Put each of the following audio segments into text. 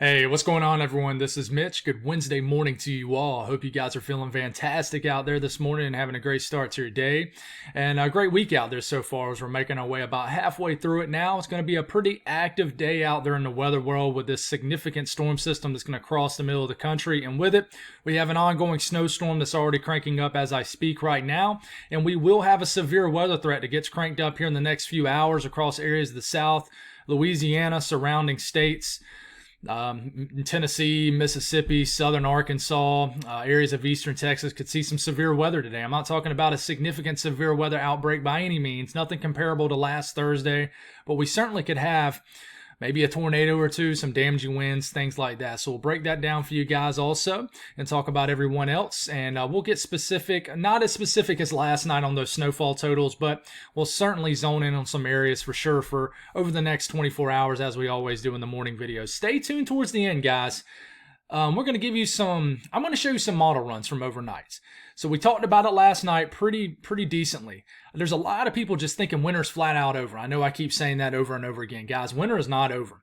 Hey, what's going on, everyone? This is Mitch. Good Wednesday morning to you all. Hope you guys are feeling fantastic out there this morning and having a great start to your day. And a great week out there so far as we're making our way about halfway through it now. It's going to be a pretty active day out there in the weather world with this significant storm system that's going to cross the middle of the country. And with it, we have an ongoing snowstorm that's already cranking up as I speak right now. And we will have a severe weather threat that gets cranked up here in the next few hours across areas of the South, Louisiana, surrounding states. Tennessee, Mississippi, southern Arkansas, areas of eastern Texas could see some severe weather today. I'm not talking about a significant severe weather outbreak by any means, nothing comparable to last Thursday, but we certainly could have maybe a tornado or two, some damaging winds, things like that. So we'll break that down for you guys also and talk about everyone else. And we'll get specific, not as specific as last night on those snowfall totals, but we'll certainly zone in on some areas for sure for over the next 24 hours, as we always do in the morning videos. Stay tuned towards the end, guys. We're going to give you I'm going to show you some model runs from overnights. So we talked about it last night pretty decently. There's a lot of people just thinking winter's flat out over. I know I keep saying that over and over again. Guys, winter is not over.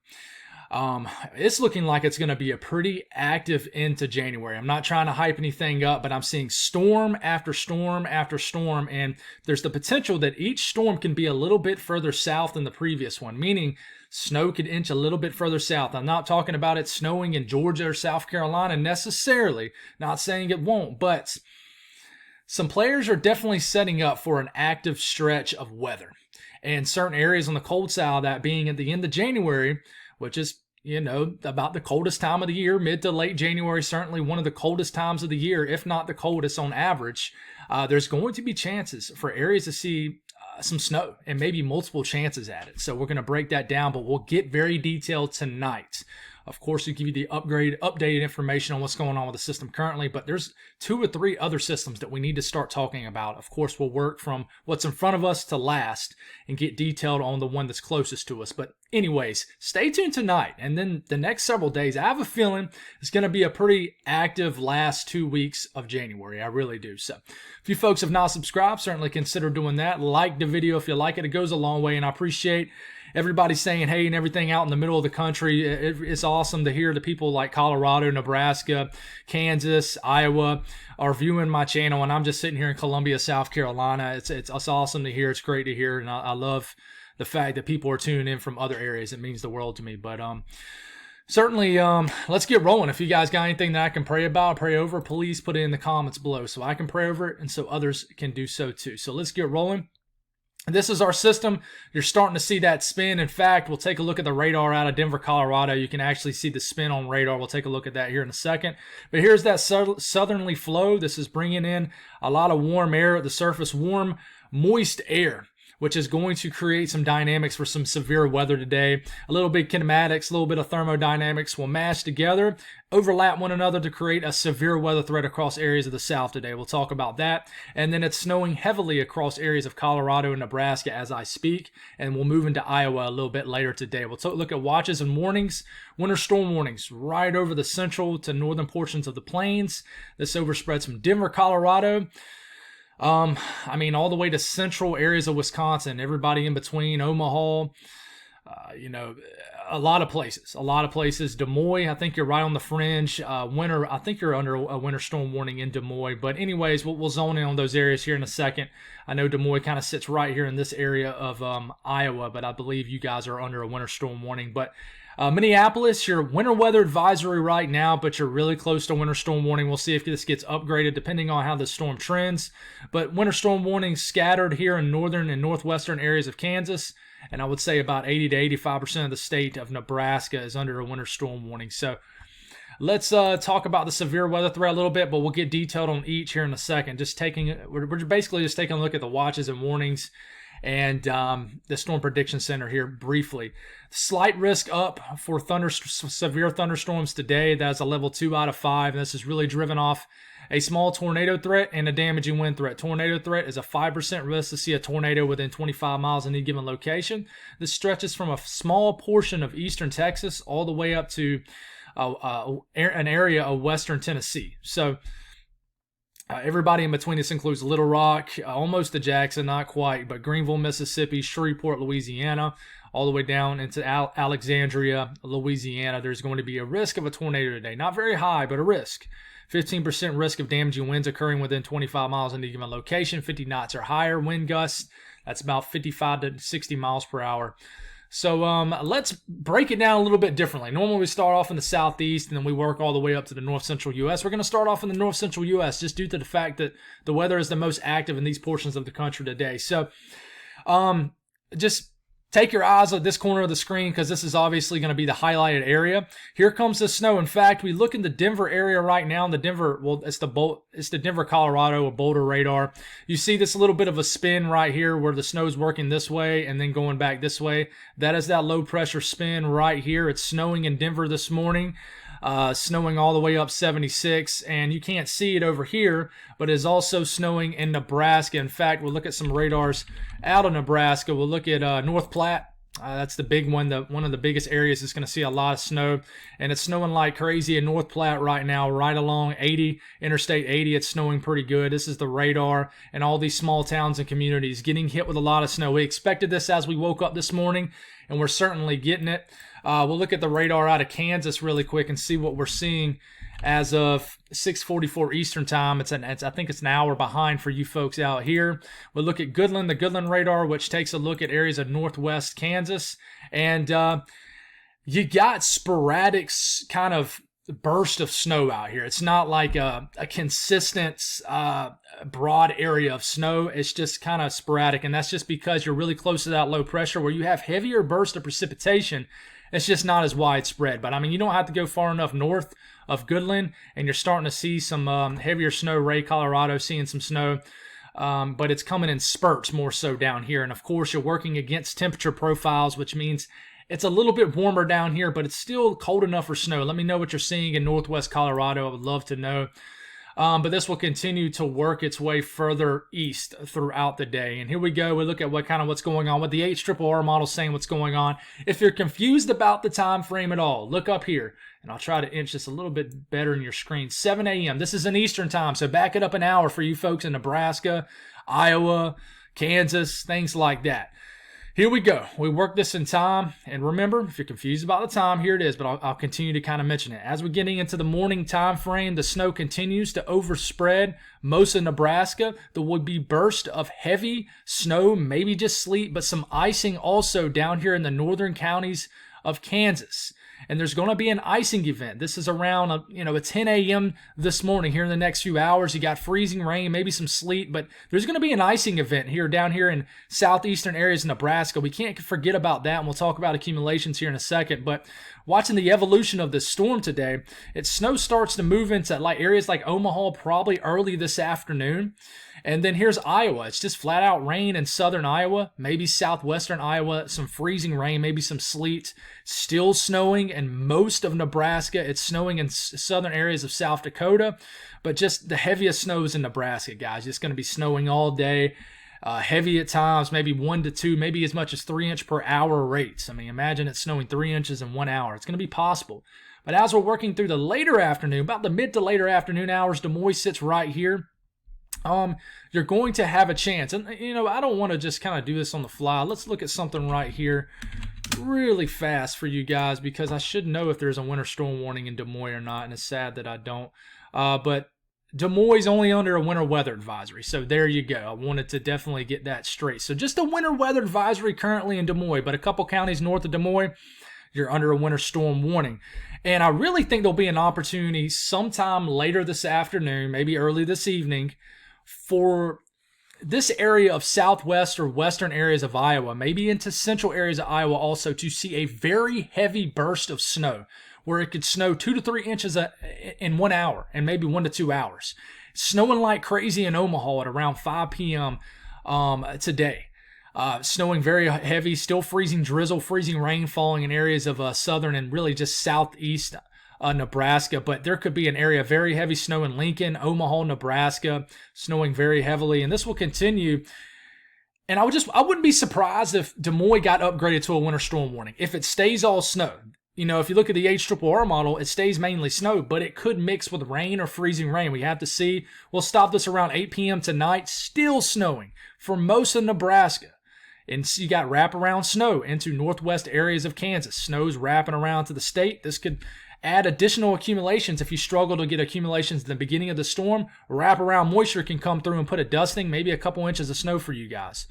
It's looking like it's going to be a pretty active into January. I'm not trying to hype anything up, but I'm seeing storm after storm after storm, and there's the potential that each storm can be a little bit further south than the previous one, meaning snow could inch a little bit further south. I'm not talking about it snowing in Georgia or South Carolina necessarily, not saying it won't, but some players are definitely setting up for an active stretch of weather. And certain areas on the cold side, that being at the end of January, which is, about the coldest time of the year, mid to late January, certainly one of the coldest times of the year, if not the coldest on average, there's going to be chances for areas to see some snow and maybe multiple chances at it. So we're going to break that down, but we'll get very detailed tonight. Of course, we give you the updated information on what's going on with the system currently, but there's 2 or 3 other systems that we need to start talking about. Of course, we'll work from what's in front of us to last and get detailed on the one that's closest to us. But anyways, stay tuned tonight. And then the next several days, I have a feeling it's going to be a pretty active last 2 weeks of January. I really do. So if you folks have not subscribed, certainly consider doing that. Like the video if you like it. It goes a long way, and I appreciate everybody saying hey and everything out in the middle of the country. It's awesome to hear the people like Colorado, Nebraska, Kansas, Iowa are viewing my channel, and I'm just sitting here in Columbia, South Carolina. It's awesome to hear. It's great to hear, and I love the fact that people are tuning in from other areas. It means the world to me. But certainly, let's get rolling. If you guys got anything that I can pray about, pray over, please put it in the comments below so I can pray over it and so others can do so too. So let's get rolling. This is our system. You're starting to see that spin. In fact, we'll take a look at the radar out of Denver, Colorado. You can actually see the spin on radar. We'll take a look at that here in a second. But here's that southerly flow. This is bringing in a lot of warm air at the surface, warm, moist air, which is going to create some dynamics for some severe weather today. A little bit kinematics, a little bit of thermodynamics will mash together, overlap one another to create a severe weather threat across areas of the South today. We'll talk about that. And then it's snowing heavily across areas of Colorado and Nebraska as I speak, and we'll move into Iowa a little bit later today. We'll look at watches and warnings, winter storm warnings right over the central to northern portions of the plains. This overspreads from Denver, Colorado, all the way to central areas of Wisconsin, everybody in between, Omaha, a lot of places. Des Moines, I think you're right on the fringe. I think you're under a winter storm warning in Des Moines. But anyways, we'll zone in on those areas here in a second. I know Des Moines kind of sits right here in this area of Iowa, but I believe you guys are under a winter storm warning. But Minneapolis, your winter weather advisory right now, but you're really close to winter storm warning. We'll see if this gets upgraded depending on how the storm trends. But winter storm warnings scattered here in northern and northwestern areas of Kansas. And I would say about 80 to 85% of the state of Nebraska is under a winter storm warning. So let's talk about the severe weather threat a little bit, but we'll get detailed on each here in a second. We're basically just taking a look at the watches and warnings and the Storm Prediction Center here briefly. Slight risk up for severe thunderstorms today. That's a level 2 out of 5. And this is really driven off a small tornado threat and a damaging wind threat. Tornado threat is a 5% risk to see a tornado within 25 miles in any given location. This stretches from a small portion of eastern Texas all the way up to an area of western Tennessee. So everybody in between. This includes Little Rock, almost to Jackson, not quite, but Greenville, Mississippi, Shreveport, Louisiana, all the way down into Alexandria, Louisiana. There's going to be a risk of a tornado today. Not very high, but a risk. 15% risk of damaging winds occurring within 25 miles in a given location. 50 knots or higher wind gusts. That's about 55 to 60 miles per hour. So let's break it down a little bit differently. Normally we start off in the southeast and then we work all the way up to the north central U.S. We're going to start off in the north central U.S. just due to the fact that the weather is the most active in these portions of the country today. So just take your eyes at this corner of the screen because this is obviously going to be the highlighted area. Here comes the snow. In fact, we look in the Denver area right now. The Denver, well, it's the Denver, Colorado, Boulder radar. You see this little bit of a spin right here where the snow's working this way and then going back this way. That is that low pressure spin right here. It's snowing in Denver this morning. Snowing all the way up 76, and you can't see it over here, but it's also snowing in Nebraska. In fact, we'll look at some radars out of Nebraska. We'll look at North Platte. That's the big one, one of the biggest areas that's going to see a lot of snow, and it's snowing like crazy in North Platte right now, right along Interstate 80. It's snowing pretty good. This is the radar, and all these small towns and communities getting hit with a lot of snow. We expected this as we woke up this morning, and we're certainly getting it. We'll look at the radar out of Kansas really quick and see what we're seeing as of 6:44 Eastern time. I think it's an hour behind for you folks out here. We'll look at Goodland, the Goodland radar, which takes a look at areas of northwest Kansas. And you got sporadic kind of burst of snow out here. It's not like a consistent broad area of snow. It's just kind of sporadic, and that's just because you're really close to that low pressure where you have heavier bursts of precipitation. It's just not as widespread. But, I mean, you don't have to go far enough north of Goodland, and you're starting to see some heavier snow. Ray, Colorado, seeing some snow. But it's coming in spurts more so down here. And, of course, you're working against temperature profiles, which means it's a little bit warmer down here, but it's still cold enough for snow. Let me know what you're seeing in northwest Colorado. I would love to know. But this will continue to work its way further east throughout the day. And here we go. We look at what's going on with the HRRR model saying what's going on. If you're confused about the time frame at all, look up here. And I'll try to inch this a little bit better in your screen. 7 a.m. This is an Eastern time, so back it up an hour for you folks in Nebraska, Iowa, Kansas, things like that. Here we go. We work this in time. And remember, if you're confused about the time, here it is, but I'll continue to kind of mention it. As we're getting into the morning time frame, the snow continues to overspread most of Nebraska. There will be bursts of heavy snow, maybe just sleet, but some icing also down here in the northern counties of Kansas. And there's going to be an icing event. This is around, at 10 a.m. this morning here in the next few hours. You got freezing rain, maybe some sleet, but there's going to be an icing event here down here in southeastern areas of Nebraska. We can't forget about that, and we'll talk about accumulations here in a second. But watching the evolution of this storm today, snow starts to move into areas like Omaha probably early this afternoon. And then here's Iowa. It's just flat out rain in southern Iowa, maybe southwestern Iowa, some freezing rain, maybe some sleet. Still snowing in most of Nebraska. It's snowing in southern areas of South Dakota, but just the heaviest snows in Nebraska, guys. It's going to be snowing all day. Heavy at times, maybe 1 to 2, maybe as much as 3 inch per hour rates. I mean, imagine it snowing 3 inches in 1 hour. It's going to be possible. But as we're working through the later afternoon, about the mid to later afternoon hours, Des Moines sits right here. You're going to have a chance. And, I don't want to just kind of do this on the fly. Let's look at something right here really fast for you guys because I should know if there's a winter storm warning in Des Moines or not, and it's sad that I don't. But Des Moines is only under a winter weather advisory, so there you go. I wanted to definitely get that straight. So just a winter weather advisory currently in Des Moines, but a couple counties north of Des Moines, you're under a winter storm warning. And I really think there'll be an opportunity sometime later this afternoon, maybe early this evening, for this area of southwest or western areas of Iowa, maybe into central areas of Iowa also, to see a very heavy burst of snow where it could snow 2 to 3 inches in 1 hour and maybe 1 to 2 hours. Snowing like crazy in Omaha at around 5 p.m. Today. Snowing very heavy, still freezing drizzle, freezing rain falling in areas of southern and really just southeast Nebraska, but there could be an area of very heavy snow in Lincoln, Omaha, Nebraska, snowing very heavily, and this will continue. And I wouldn't be surprised if Des Moines got upgraded to a winter storm warning. If it stays all snow, if you look at the HRRR model, it stays mainly snow, but it could mix with rain or freezing rain. We have to see. We'll stop this around 8 p.m. tonight, still snowing for most of Nebraska. And so you got wraparound snow into northwest areas of Kansas. Snow's wrapping around to the state. This could add additional accumulations. If you struggle to get accumulations in the beginning of the storm, wraparound moisture can come through and put a dusting, maybe a couple inches of snow for you guys.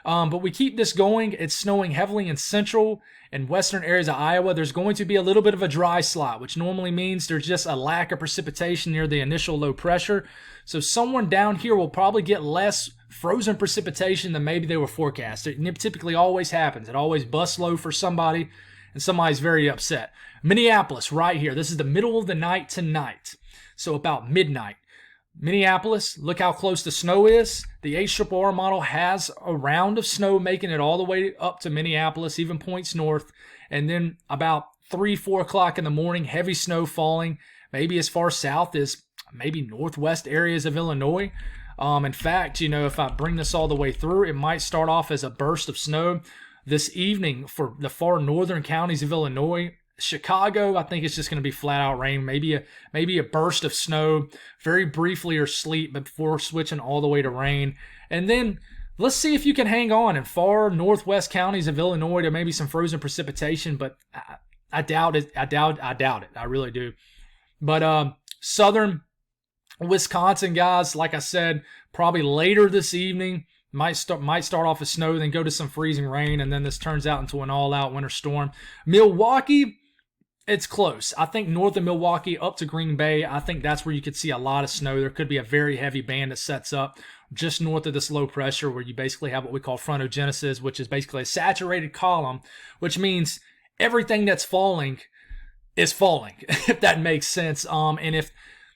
But we keep this going. It's snowing heavily in central and western areas of Iowa. There's going to be a little bit of a dry slot, which normally means there's just a lack of precipitation near the initial low pressure. So someone down here will probably get less frozen precipitation than maybe they were forecast. It typically always happens. It always busts low for somebody, and somebody's very upset. Minneapolis, right here. This is the middle of the night tonight. So about midnight. Minneapolis, look how close the snow is. The HRRR model has a round of snow making it all the way up to Minneapolis, even points north. And then about 3, 4 o'clock in the morning, heavy snow falling, maybe as far south as maybe northwest areas of Illinois. In fact, if I bring this all the way through, it might start off as a burst of snow this evening for the far northern counties of Illinois. Chicago, I think it's just going to be flat out rain, maybe a burst of snow, very briefly, or sleet, but before switching all the way to rain. And then let's see if you can hang on in far northwest counties of Illinois to maybe some frozen precipitation, but I doubt it. I doubt it. I really do. But southern Wisconsin, guys, like I said, probably later this evening. Might start off as snow, then go to some freezing rain, and then this turns out into an all-out winter storm. Milwaukee, it's close. I think north of Milwaukee up to Green Bay, I think that's where you could see a lot of snow. There could be a very heavy band that sets up just north of this low pressure, where you basically have what we call frontogenesis, which is basically a saturated column, which means everything that's falling is falling, if that makes sense. And if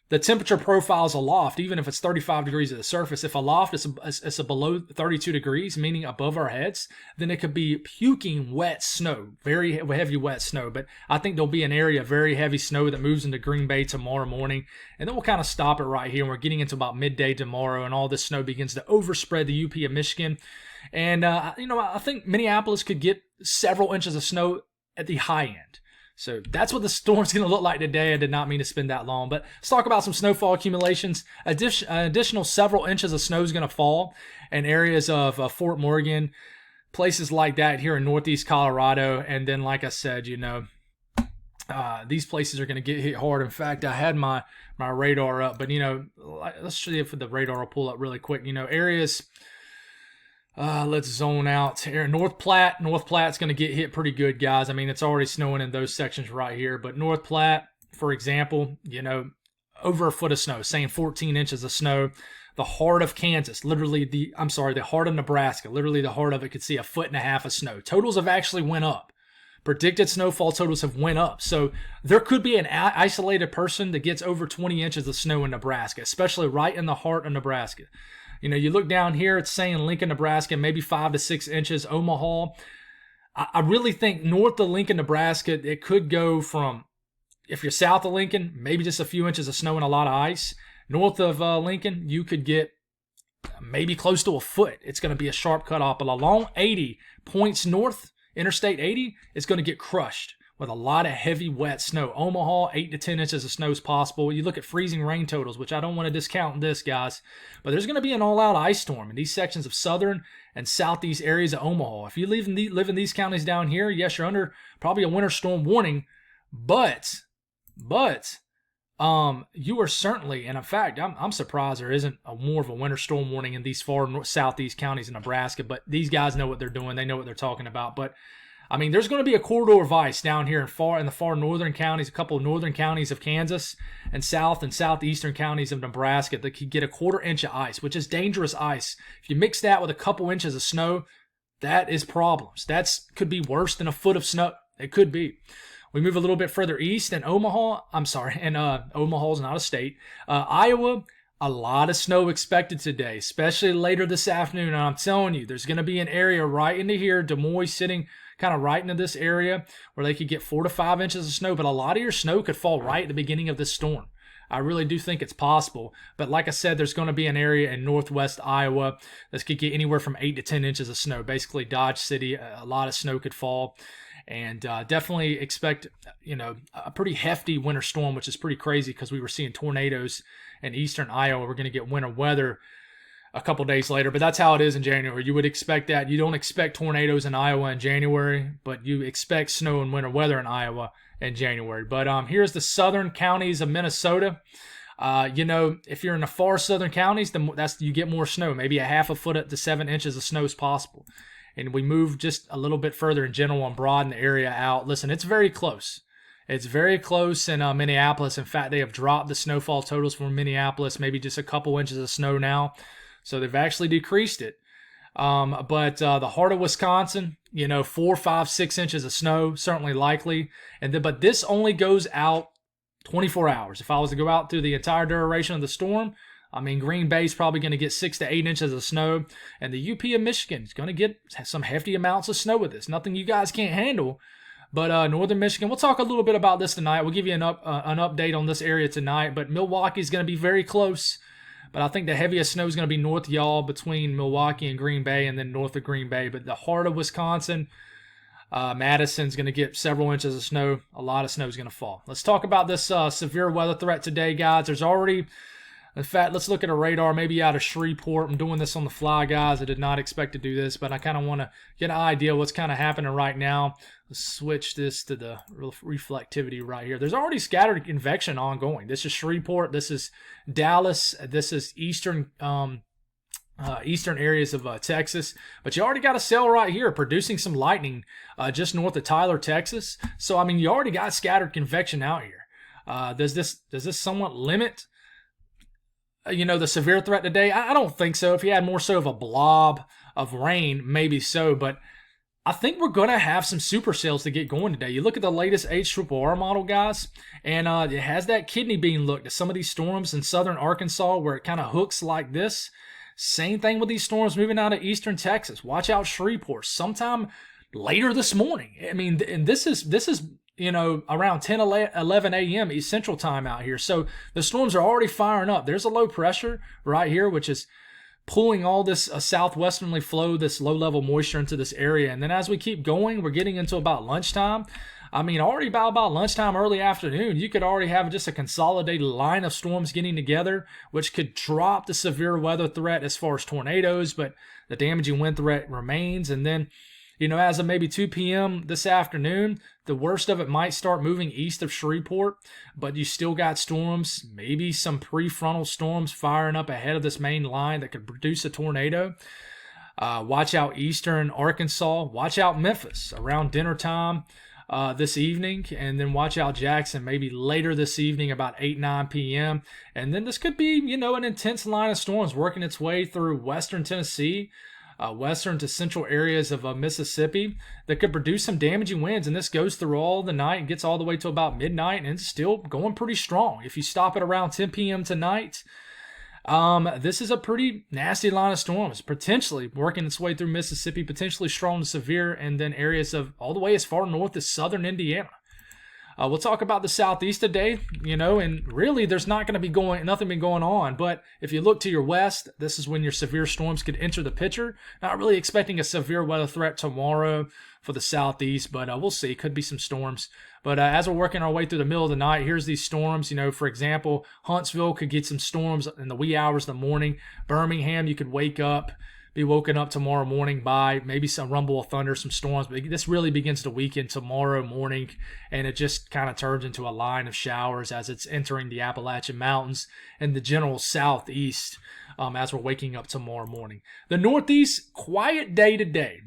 the temperature profile's aloft, even if it's 35 degrees at the surface, if aloft is a below 32 degrees, meaning above our heads, then it could be puking wet snow, very heavy wet snow. But I think there'll be an area of very heavy snow that moves into Green Bay tomorrow morning. And then we'll kind of stop it right here. And we're getting into about midday tomorrow, and all this snow begins to overspread the UP of Michigan. And, I think Minneapolis could get several inches of snow at the high end. So that's what the storm's going to look like today. I did not mean to spend that long, but let's talk about some snowfall accumulations. Additional several inches of snow is going to fall in areas of Fort Morgan, places like that here in northeast Colorado. And then, like I said, these places are going to get hit hard. In fact, I had my radar up, but, let's see if the radar will pull up really quick. Areas... let's zone out here. North Platte. North Platte's going to get hit pretty good, guys. I mean, it's already snowing in those sections right here. But North Platte, for example, over a foot of snow, saying 14 inches of snow. The heart of Kansas, the heart of Nebraska, literally the heart of it could see 1.5 feet of snow. Totals have actually went up. Predicted snowfall totals have went up. So there could be an isolated person that gets over 20 inches of snow in Nebraska, especially right in the heart of Nebraska. You look down here, it's saying Lincoln, Nebraska, maybe 5 to 6 inches. Omaha. I really think north of Lincoln, Nebraska, it could go from, if you're south of Lincoln, maybe just a few inches of snow and a lot of ice. North of Lincoln, you could get maybe close to a foot. It's going to be a sharp cutoff. But along 80 points north, Interstate 80, it's going to get crushed with a lot of heavy, wet snow. Omaha, 8 to 10 inches of snow is possible. You look at freezing rain totals, which I don't want to discount this, guys, but there's going to be an all-out ice storm in these sections of southern and southeast areas of Omaha. If you live in these counties down here, yes, you're under probably a winter storm warning, but you are certainly, and in fact, I'm surprised there isn't more of a winter storm warning in these far southeast counties in Nebraska, but these guys know what they're doing. They know what they're talking about, but I mean, there's going to be a corridor of ice down here in the far northern counties, a couple of northern counties of Kansas, and south and southeastern counties of Nebraska that could get a 1/4 inch of ice, which is dangerous ice. If you mix that with a couple inches of snow, that is problems. That could be worse than a foot of snow. It could be. We move a little bit further east in Omaha. Omaha's not a state. Iowa. A lot of snow expected today, especially later this afternoon. And I'm telling you, there's going to be an area right into here, Des Moines sitting kind of right into this area where they could get 4 to 5 inches of snow. But a lot of your snow could fall right at the beginning of this storm. I really do think it's possible. But like I said, there's going to be an area in northwest Iowa that could get anywhere from 8 to 10 inches of snow. Basically, Dodge City, a lot of snow could fall. And definitely expect, a pretty hefty winter storm, which is pretty crazy because we were seeing tornadoes in eastern Iowa. We're going to get winter weather a couple days later, but that's how it is in January. You would expect that. You don't expect tornadoes in Iowa in January, but you expect snow and winter weather in Iowa in January. But here's the southern counties of Minnesota. If you're in the far southern counties, you get more snow, maybe a half a foot to 7 inches of snow is possible. And we move just a little bit further in general and broaden the area out. Listen, it's very close. It's very close in Minneapolis. In fact, they have dropped the snowfall totals for Minneapolis, maybe just a couple inches of snow now. So they've actually decreased it. But the heart of Wisconsin, 4, 5, 6 inches of snow, certainly likely. But this only goes out 24 hours. If I was to go out through the entire duration of the storm, Green Bay's probably going to get 6 to 8 inches of snow, and the UP of Michigan is going to get some hefty amounts of snow with this. Nothing you guys can't handle. But northern Michigan, we'll talk a little bit about this tonight. We'll give you an update on this area tonight. But Milwaukee is going to be very close. But I think the heaviest snow is going to be north of y'all, between Milwaukee and Green Bay, and then north of Green Bay. But the heart of Wisconsin, Madison's going to get several inches of snow. A lot of snow is going to fall. Let's talk about this severe weather threat today, guys. There's already, in fact, let's look at a radar maybe out of Shreveport. I'm doing this on the fly, guys. I did not expect to do this, but I kind of want to get an idea of what's kind of happening right now. Let's switch this to the reflectivity right here. There's already scattered convection ongoing. This is Shreveport. This is Dallas. This is eastern areas of Texas. But you already got a cell right here producing some lightning just north of Tyler, Texas. So, you already got scattered convection out here. Does this somewhat limit the severe threat today? I don't think so. If you had more so of a blob of rain, maybe so. But I think we're going to have some supercells to get going today. You look at the latest HRRR model, guys, and it has that kidney bean look to some of these storms in southern Arkansas where it kind of hooks like this. Same thing with these storms moving out of eastern Texas. Watch out Shreveport sometime later this morning. And this is around 10, 11 a.m. East Central Time out here. So the storms are already firing up. There's a low pressure right here, which is pulling all this southwesterly flow, this low-level moisture into this area. And then as we keep going, we're getting into about lunchtime. Already by about lunchtime, early afternoon, you could already have just a consolidated line of storms getting together, which could drop the severe weather threat as far as tornadoes, but the damaging wind threat remains. And then as of maybe 2 p.m. this afternoon, the worst of it might start moving east of Shreveport, but you still got storms, maybe some prefrontal storms firing up ahead of this main line that could produce a tornado. Watch out eastern Arkansas. Watch out Memphis around dinner time this evening, and then watch out Jackson maybe later this evening about 8, 9 p.m. And then this could be, an intense line of storms working its way through western Tennessee, western to central areas of Mississippi that could produce some damaging winds. And this goes through all the night and gets all the way to about midnight, and it's still going pretty strong. If you stop at around 10 p.m. tonight, this is a pretty nasty line of storms, potentially working its way through Mississippi, potentially strong to severe, and then areas of all the way as far north as southern Indiana. We'll talk about the southeast today, and really there's not going to be nothing been going on. But if you look to your west, this is when your severe storms could enter the picture. Not really expecting a severe weather threat tomorrow for the southeast, but we'll see. Could be some storms. But as we're working our way through the middle of the night, here's these storms. For example, Huntsville could get some storms in the wee hours of the morning. Birmingham, you could be woken up tomorrow morning by maybe some rumble of thunder, some storms. But this really begins to weaken tomorrow morning, and it just kind of turns into a line of showers as it's entering the Appalachian Mountains and the general southeast as we're waking up tomorrow morning. The northeast, quiet day today.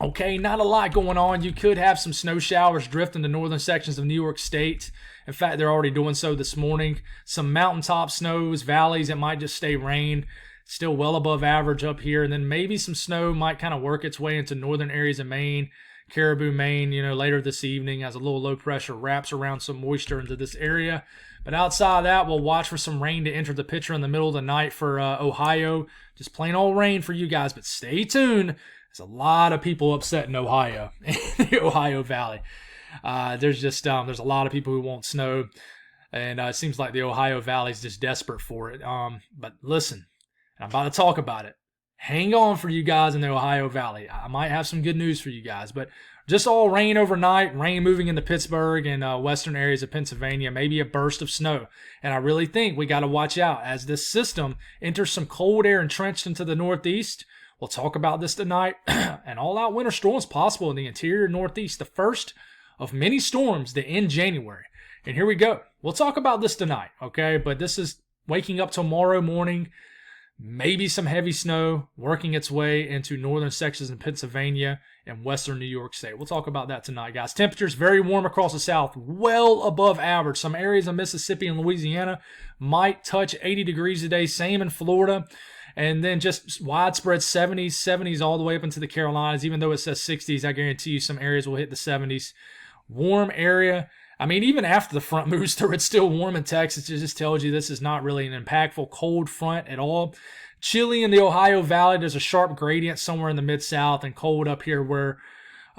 Okay, not a lot going on. You could have some snow showers drift in the northern sections of New York State. In fact, they're already doing so this morning. Some mountaintop snows, valleys, it might just stay rain. Still well above average up here. And then maybe some snow might kind of work its way into northern areas of Maine, Caribou, Maine, later this evening as a little low pressure wraps around some moisture into this area. But outside of that, we'll watch for some rain to enter the picture in the middle of the night for Ohio. Just plain old rain for you guys, but stay tuned. There's a lot of people upset in Ohio, in the Ohio Valley. There's a lot of people who want snow, and it seems like the Ohio Valley is just desperate for it. But listen, I'm about to talk about it. hang on for you guys in the Ohio Valley. I might have some good news for you guys, but just all rain overnight, rain moving into Pittsburgh and western areas of Pennsylvania, maybe a burst of snow. And I really think we got to watch out as this system enters some cold air entrenched into the Northeast. We'll talk about this tonight. An all-out winter storm is possible in the interior Northeast, the first of many storms to end January. And here we go. We'll talk about this tonight, okay? But this is waking up tomorrow morning. Maybe some heavy snow working its way into northern sections in Pennsylvania and western New York State. We'll talk about that tonight, guys. Temperatures very warm across the south, well above average. Some areas of Mississippi and Louisiana might touch 80 degrees today, same in Florida. And then just widespread 70s all the way up into the Carolinas. Even though it says 60s, I guarantee you some areas will hit the 70s. Warm area. I mean, even after the front moves through, it's still warm in Texas. It just tells you this is not really an impactful cold front at all. Chilly in the Ohio Valley. There's a sharp gradient somewhere in the Mid-South, and cold up here where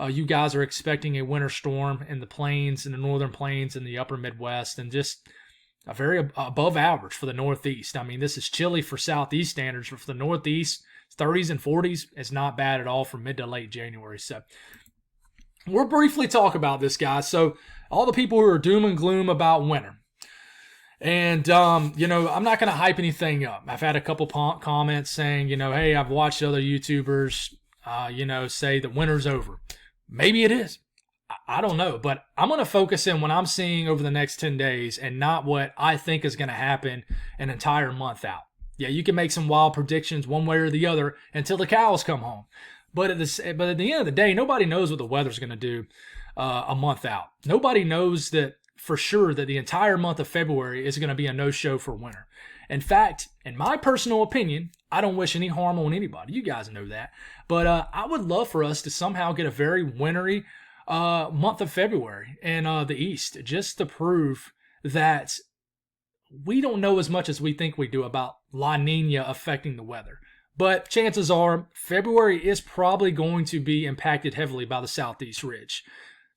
you guys are expecting a winter storm in the plains, in the northern plains, in the upper Midwest, and just a very above average for the Northeast. I mean, this is chilly for Southeast standards, but for the Northeast, 30s and 40s is not bad at all from mid to late January. So we'll briefly talk about this, guys. So all the people who are doom and gloom about winter. And, I'm not going to hype anything up. I've had a couple comments saying, hey, I've watched other YouTubers, say the winter's over. Maybe it is. I don't know. But I'm going to focus in what I'm seeing over the next 10 days and not what I think is going to happen an entire month out. Yeah, you can make some wild predictions one way or the other until the cows come home. But at the end of the day, nobody knows what the weather's going to do a month out. Nobody knows that for sure that the entire month of February is going to be a no-show for winter. In fact, in my personal opinion, I don't wish any harm on anybody. You guys know that. But I would love for us to somehow get a very wintry month of February in the East, just to prove that we don't know as much as we think we do about La Nina affecting the weather. But chances are February is probably going to be impacted heavily by the Southeast Ridge.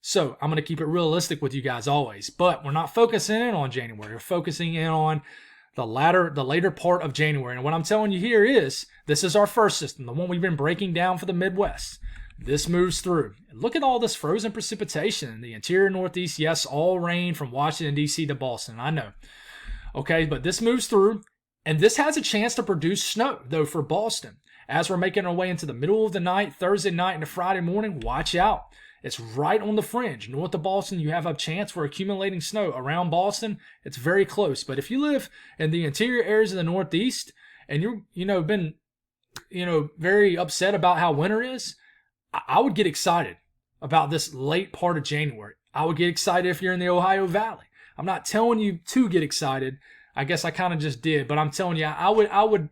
So I'm going to keep it realistic with you guys always. But we're not focusing in on January. We're focusing in on the later part of January. And what I'm telling you here is this is our first system, the one we've been breaking down for the Midwest. This moves through. And look at all this frozen precipitation in the interior Northeast. Yes, all rain from Washington, D.C. to Boston. I know. Okay, but this moves through. And this has a chance to produce snow, though, for Boston. As we're making our way into the middle of the night, Thursday night into Friday morning, watch out. It's right on the fringe. North of Boston, you have a chance for accumulating snow. Around Boston, it's very close. But if you live in the interior areas of the Northeast and you're, been, very upset about how winter is, I would get excited about this late part of January. I would get excited if you're in the Ohio Valley. I'm not telling you to get excited. I guess I kind of just did, but I'm telling you, I would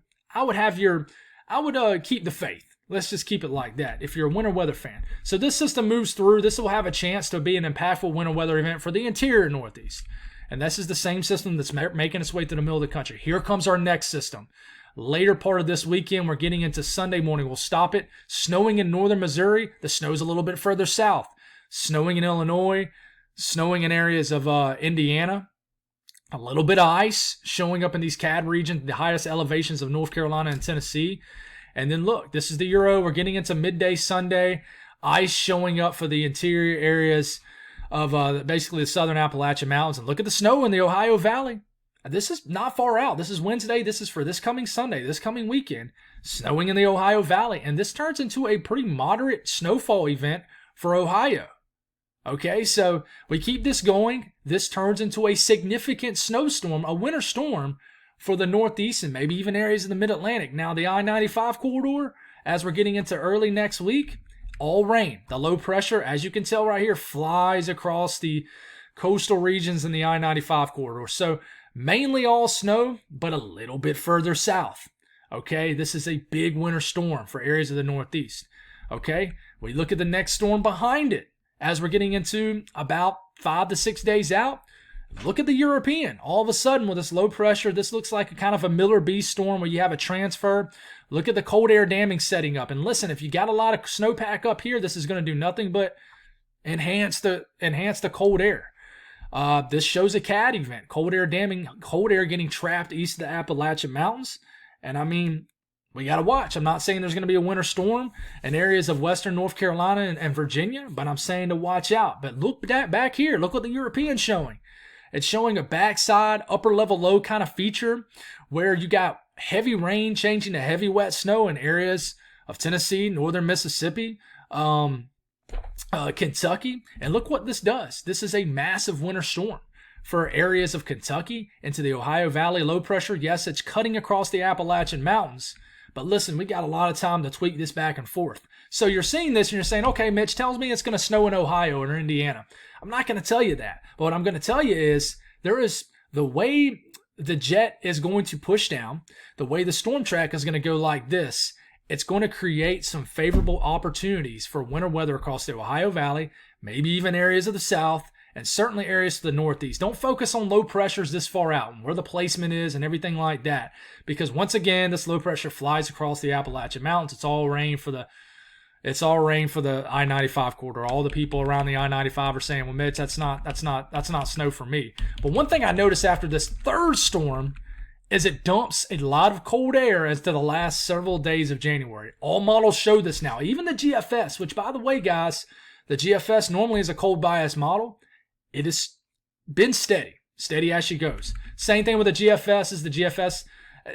keep the faith. Let's just keep it like that if you're a winter weather fan. So this system moves through. This will have a chance to be an impactful winter weather event for the interior Northeast. And this is the same system that's making its way to the middle of the country. Here comes our next system. Later part of this weekend, we're getting into Sunday morning. We'll stop it. Snowing in northern Missouri. The snow's a little bit further south. Snowing in Illinois. Snowing in areas of Indiana. A little bit of ice showing up in these CAD regions, the highest elevations of North Carolina and Tennessee. And then look, this is the Euro. We're getting into midday Sunday. Ice showing up for the interior areas of basically the southern Appalachian Mountains. And look at the snow in the Ohio Valley. This is not far out. This is Wednesday. This is for this coming Sunday, this coming weekend. Snowing in the Ohio Valley. And this turns into a pretty moderate snowfall event for Ohio. Okay, so we keep this going. This turns into a significant snowstorm, a winter storm for the Northeast and maybe even areas of the Mid-Atlantic. Now, the I-95 corridor, as we're getting into early next week, all rain. The low pressure, as you can tell right here, flies across the coastal regions in the I-95 corridor. So mainly all snow, but a little bit further south. Okay, this is a big winter storm for areas of the Northeast. Okay, we look at the next storm behind it. As we're getting into about 5 to 6 days out, look at the European. All of a sudden, with this low pressure, this looks like a kind of a Miller B storm where you have a transfer. Look at the cold air damming setting up. And listen, if you got a lot of snowpack up here, this is going to do nothing but enhance the cold air. This shows a CAD event, cold air damming, cold air getting trapped east of the Appalachian Mountains. And I mean, we got to watch. I'm not saying there's going to be a winter storm in areas of western North Carolina and Virginia, but I'm saying to watch out. But look back here. Look what the European's showing. It's showing a backside, upper level low kind of feature where you got heavy rain changing to heavy wet snow in areas of Tennessee, northern Mississippi, Kentucky. And look what this does. This is a massive winter storm for areas of Kentucky into the Ohio Valley. Low pressure, yes, it's cutting across the Appalachian Mountains. But listen, we got a lot of time to tweak this back and forth. So you're seeing this and you're saying, okay, Mitch tells me it's going to snow in Ohio or Indiana. I'm not going to tell you that. But what I'm going to tell you is there is the way the jet is going to push down, the way the storm track is going to go like this. It's going to create some favorable opportunities for winter weather across the Ohio Valley, maybe even areas of the South, and certainly areas to the Northeast. Don't focus on low pressures this far out and where the placement is and everything like that. Because once again, this low pressure flies across the Appalachian Mountains. It's all rain for the I-95 corridor. All the people around the I-95 are saying, well, Mitch, that's not snow for me. But one thing I noticed after this third storm is it dumps a lot of cold air as to the last several days of January. All models show this now. Even the GFS, which by the way, guys, the GFS normally is a cold bias model. It has been steady as she goes. Same thing with the GFS is the GFS,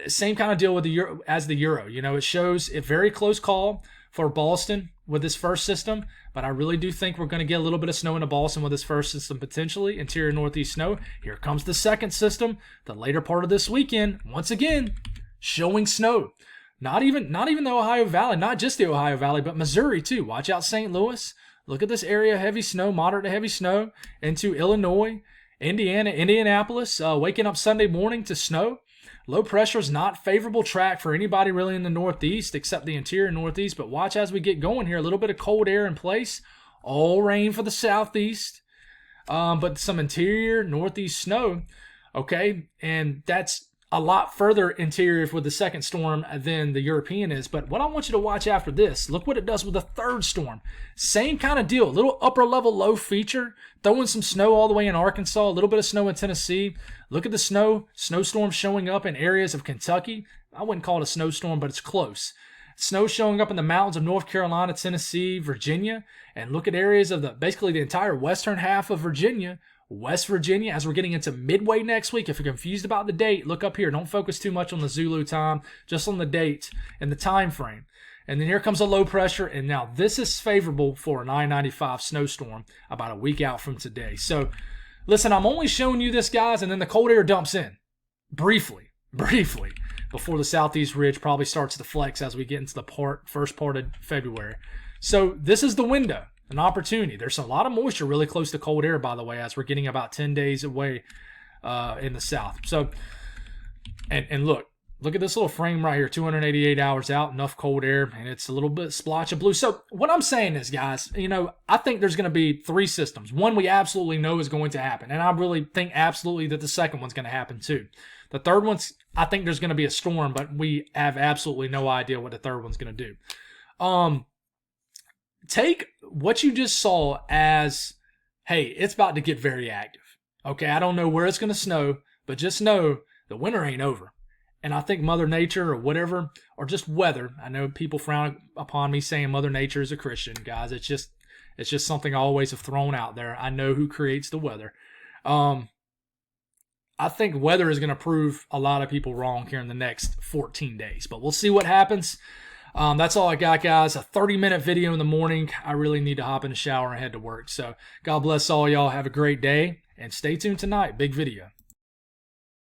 same kind of deal with the Euro as the Euro. You know, it shows a very close call for Boston with this first system, but I really do think we're going to get a little bit of snow into Boston with this first system, potentially interior northeast snow. Here comes the second system, the later part of this weekend, once again, showing snow. Not even the Ohio Valley, not just the Ohio Valley, but Missouri too. Watch out, St. Louis. Look at this area, heavy snow, moderate to heavy snow into Illinois, Indiana, Indianapolis, waking up Sunday morning to snow. Low pressure is not favorable track for anybody really in the Northeast except the interior Northeast. But watch as we get going here, a little bit of cold air in place. All rain for the Southeast, but some interior Northeast snow. Okay, and that's a lot further interior with the second storm than the European is. But what I want you to watch after this, look what it does with the third storm. Same kind of deal, a little upper level low feature, throwing some snow all the way in Arkansas, a little bit of snow in Tennessee. Look at the snowstorm showing up in areas of Kentucky. I wouldn't call it a snowstorm, but it's close. Snow showing up in the mountains of North Carolina, Tennessee, Virginia, and look at areas of basically the entire western half of Virginia, West Virginia, as we're getting into midway next week. If you're confused about the date, look up here. Don't focus too much on the Zulu time, just on the date and the time frame. And then here comes a low pressure, and now this is favorable for an I-95 snowstorm about a week out from today. So, listen, I'm only showing you this, guys, and then the cold air dumps in briefly, before the southeast ridge probably starts to flex as we get into the first part of February. So this is the window. An opportunity. There's a lot of moisture really close to cold air, by the way, as we're getting about 10 days away in the south. So, and look at this little frame right here, 288 hours out, enough cold air, and it's a little bit splotch of blue. So what I'm saying is, guys, I think there's going to be three systems. One we absolutely know is going to happen, and I really think absolutely that the second one's going to happen too. The third one's, I think there's going to be a storm, but we have absolutely no idea what the third one's going to do. Take what you just saw as, hey, it's about to get very active. Okay, I don't know where it's going to snow, but just know the winter ain't over. And I think Mother Nature or whatever, or just weather, I know people frown upon me saying Mother Nature is a Christian, guys. It's just something I always have thrown out there. I know who creates the weather. I think weather is going to prove a lot of people wrong here in the next 14 days, but we'll see what happens. That's all I got, guys. A 30-minute video in the morning. I really need to hop in the shower and head to work. So God bless all y'all. Have a great day, and stay tuned tonight. Big video.